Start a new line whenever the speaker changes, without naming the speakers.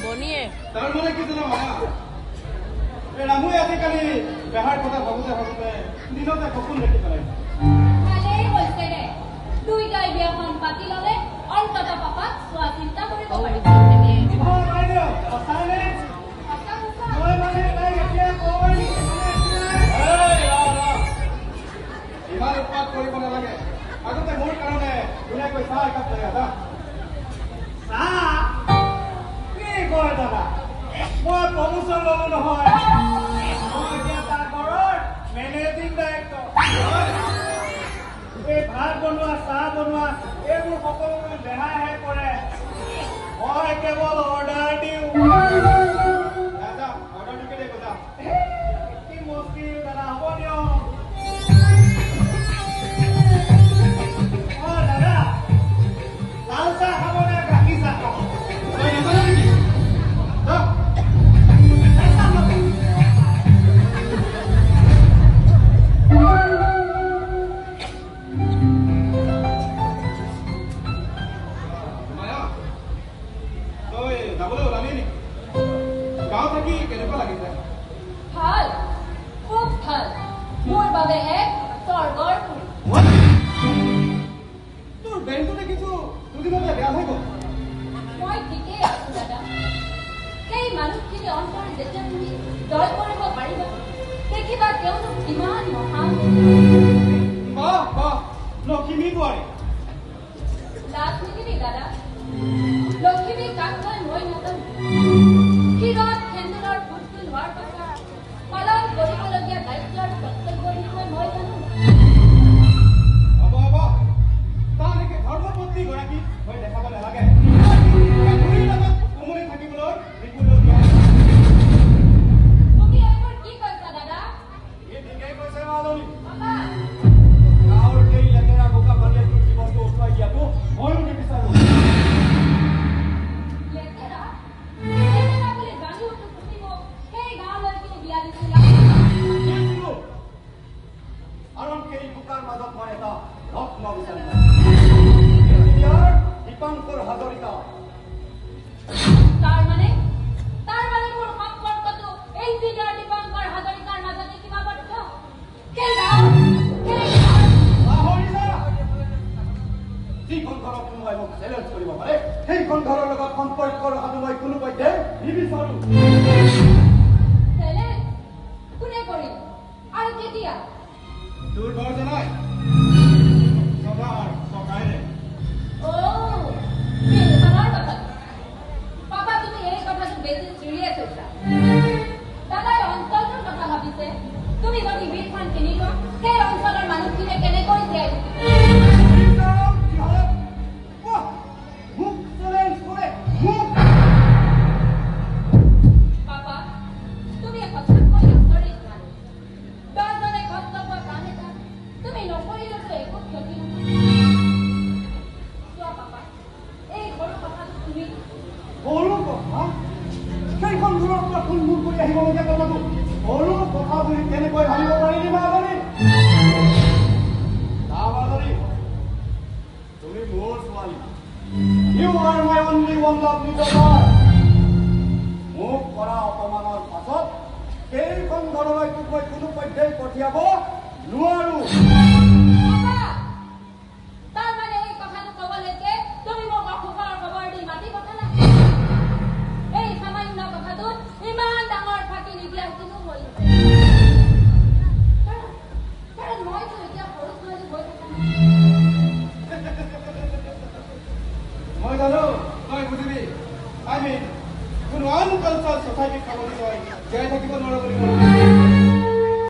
বনিয়ে
তাৰ মানে কি জানো মায়া এই ৰামুৱে আজিকালি বেহাৰ কথা ভাবোতে ভাবোতে দিনতে সপোন দেখি পেলাই
ভালেই হৈছে দে দুইটাই বিয়াখন পাতি ল'লে অন্তত পাপাক চোৱা চিন্তা কৰিব পাৰিব
ইমান উৎপাত কৰিব নালাগে আগতে মোৰ কাৰণে ধুনীয়াকৈ চাহ একাপ লৈ আহা চাহ কি কয় দাদা মই প্ৰমোচন ল'লো নহয় মই এতিয়া তাৰ ঘৰৰ মেনেজিং ডাইৰেক্টৰ এই ভাত বনোৱা চাহ বনোৱা এইবোৰ সকলোবোৰ দেহাইহে কৰে মই কেৱল অৰ্ডাৰ দিওঁ দাদা অৰ্ডাৰ দিকে দে কথা কি মুস্কিল দাদা হ'ব দিয়ক দাদা লাল চাহ খাব নে গাখীৰ চাহ খাব তই নাজানো নেকি I mean, when one cultural society comes to join, they are talking about